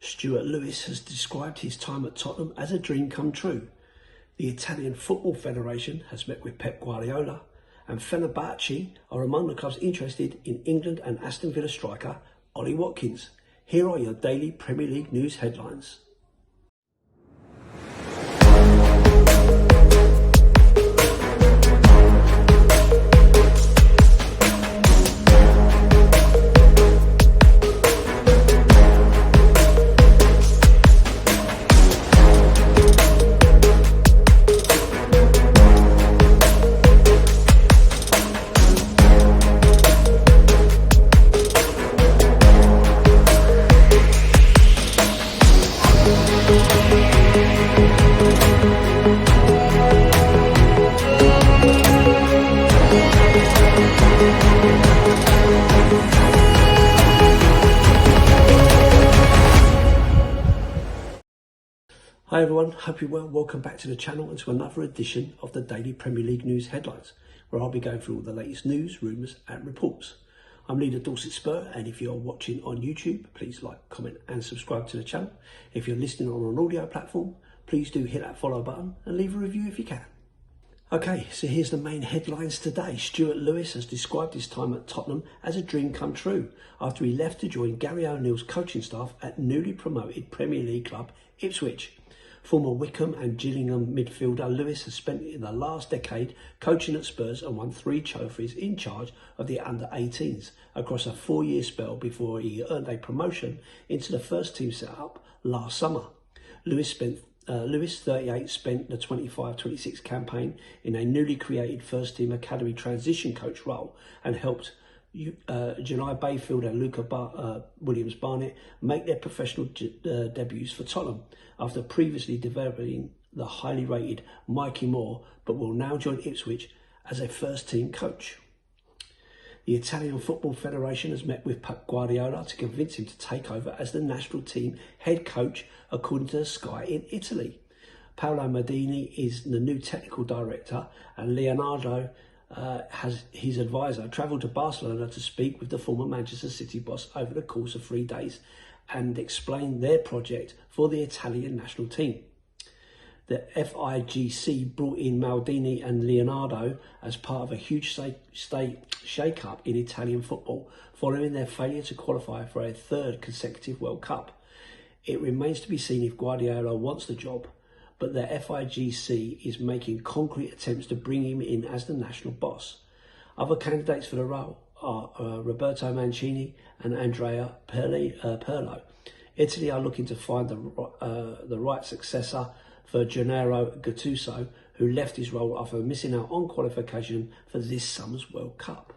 Stuart Lewis has described his time at Tottenham as a dream come true. The Italian Football Federation has met with Pep Guardiola, and Fenerbahce are among the clubs interested in England and Aston Villa striker Ollie Watkins. Here are your daily Premier League news headlines. Hi everyone, hope you're well. Welcome back to the channel and to another edition of the Daily Premier League News Headlines, where I'll be going through all the latest news, rumours and reports. I'm Lee The Dorset Spur, and if you're watching on YouTube, please like, comment and subscribe to the channel. If you're listening on an audio platform, please do hit that follow button and leave a review if you can. Okay, so here's the main headlines today. Stuart Lewis has described his time at Tottenham as a dream come true after he left to join Gary O'Neill's coaching staff at newly promoted Premier League club Ipswich. Former Wycombe and Gillingham midfielder Lewis has spent the last decade coaching at Spurs and won 3 trophies in charge of the under-18s across a 4-year spell before he earned a promotion into the first team set-up last summer. Lewis, 38, spent the 25-26 campaign in a newly created first-team academy transition coach role and helped Janai Bayfield and Luca Williams-Barnett make their professional debuts for Tottenham after previously developing the highly rated Mikey Moore, but will now join Ipswich as a first-team coach. The Italian Football Federation has met with Pep Guardiola to convince him to take over as the national team head coach, according to Sky in Italy. Paolo Maldini is the new technical director, and Leonardo has his advisor travelled to Barcelona to speak with the former Manchester City boss over the course of 3 days and explain their project for the Italian national team. The FIGC brought in Maldini and Leonardo as part of a huge shake-up in Italian football following their failure to qualify for a 3rd consecutive World Cup. It remains to be seen if Guardiola wants the job, but the FIGC is making concrete attempts to bring him in as the national boss. Other candidates for the role are Roberto Mancini and Andrea Pirlo. Italy are looking to find the right successor for Gennaro Gattuso, who left his role after missing out on qualification for this summer's World Cup.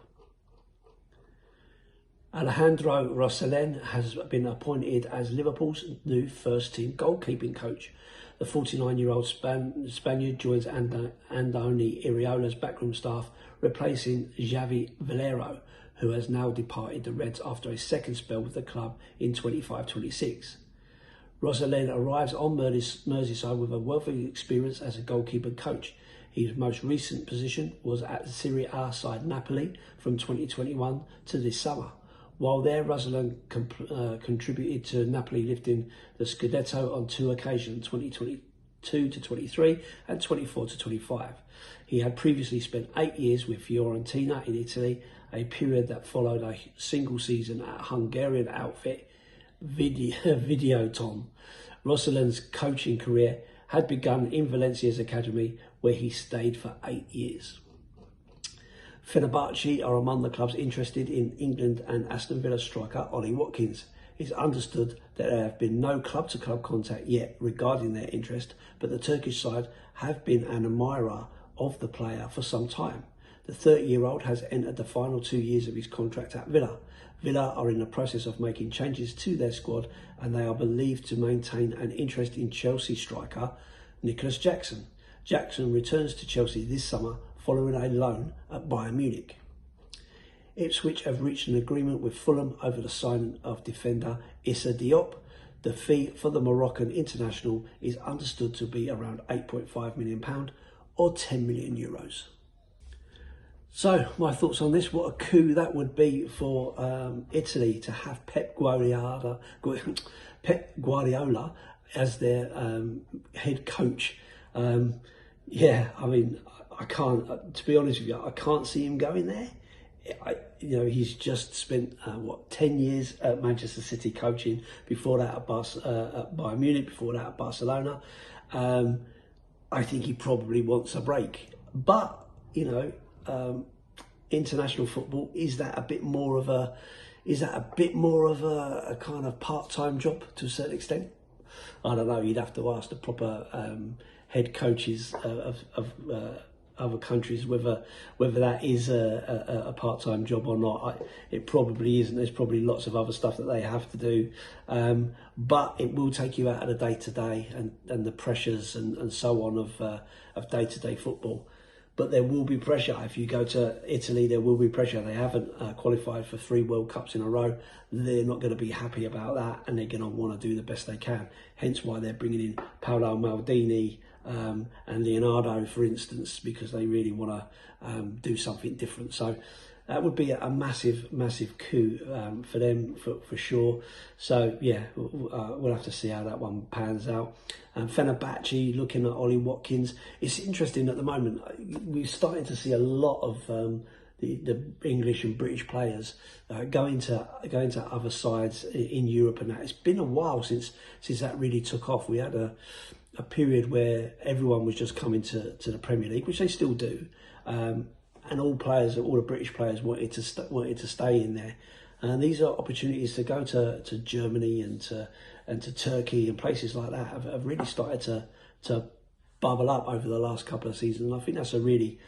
Alejandro Rosellin has been appointed as Liverpool's new first-team goalkeeping coach. The 49-year-old Spaniard joins Andoni Iraola's backroom staff, replacing Javi Valero, who has now departed the Reds after a second spell with the club in 25-26. Rosellin arrives on Merseyside with a wealth of experience as a goalkeeper coach. His most recent position was at Serie A side Napoli from 2021 to this summer. While there, Rosellin contributed to Napoli lifting the Scudetto on 2 occasions, 2022-23 and 24-25. He had previously spent 8 years with Fiorentina in Italy, a period that followed a single season at Hungarian outfit Videoton. Rosellin's coaching career had begun in Valencia's academy, where he stayed for 8 years. Fenerbahce are among the clubs interested in England and Aston Villa striker Ollie Watkins. It's understood that there have been no club-to-club contact yet regarding their interest, but the Turkish side have been an admirer of the player for some time. The 30-year-old has entered the final 2 years of his contract at Villa. Villa are in the process of making changes to their squad, and they are believed to maintain an interest in Chelsea striker Nicholas Jackson. Jackson returns to Chelsea this summer following a loan at Bayern Munich. Ipswich have reached an agreement with Fulham over the signing of defender Issa Diop. The fee for the Moroccan international is understood to be around £8.5 million or €10 million. So my thoughts on this: what a coup that would be for Italy to have Pep Pep Guardiola as their head coach. Yeah, I mean, I can't, to be honest with you, I can't see him going there. He's just spent 10 years at Manchester City coaching. Before that at Bayern Munich. Before that at Barcelona. I think he probably wants a break. But international football, is that a bit more of a kind of part-time job to a certain extent? I don't know. You'd have to ask the proper head coaches of other countries whether that is a part-time job or not. It probably isn't. There's probably lots of other stuff that they have to do, but it will take you out of the day-to-day and the pressures and so on of day-to-day football. But there will be pressure. If you go to Italy, there will be pressure. They haven't qualified for 3 World Cups in a row. They're not going to be happy about that, and they're going to want to do the best they can. Hence why they're bringing in Paolo Maldini and Leonardo, for instance, because they really want to do something different. So that would be a massive, massive coup for them, for sure. So yeah, we'll have to see how that one pans out. Fenerbahce, looking at Ollie Watkins. It's interesting at the moment. We're starting to see a lot of the English and British players going to other sides in Europe, and that. It's been a while since that really took off. We had a period where everyone was just coming to the Premier League, which they still do, and all the British players wanted to stay in there. And these are opportunities to go to Germany and to Turkey and places like that have really started to bubble up over the last couple of seasons. And I think that's a really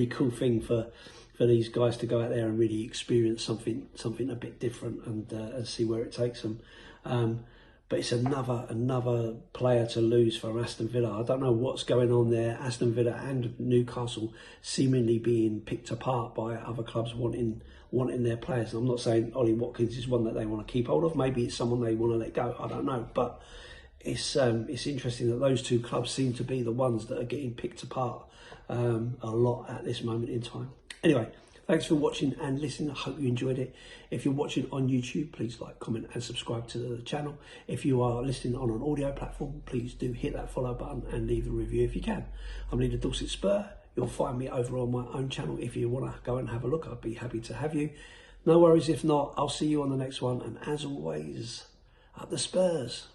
cool thing for these guys to go out there and really experience something a bit different and see where it takes them. But it's another player to lose for Aston Villa. I don't know what's going on there. Aston Villa and Newcastle seemingly being picked apart by other clubs wanting their players. And I'm not saying Ollie Watkins is one that they want to keep hold of. Maybe it's someone they want to let go. I don't know. But it's interesting that those two clubs seem to be the ones that are getting picked apart a lot at this moment in time. Anyway, thanks for watching and listening. I hope you enjoyed it. If you're watching on YouTube, please like, comment and subscribe to the channel. If you are listening on an audio platform, please do hit that follow button and leave a review if you can. I'm Lee The Dorset Spur. You'll find me over on my own channel. If you want to go and have a look, I'd be happy to have you. No worries if not. I'll see you on the next one. And as always, up the Spurs.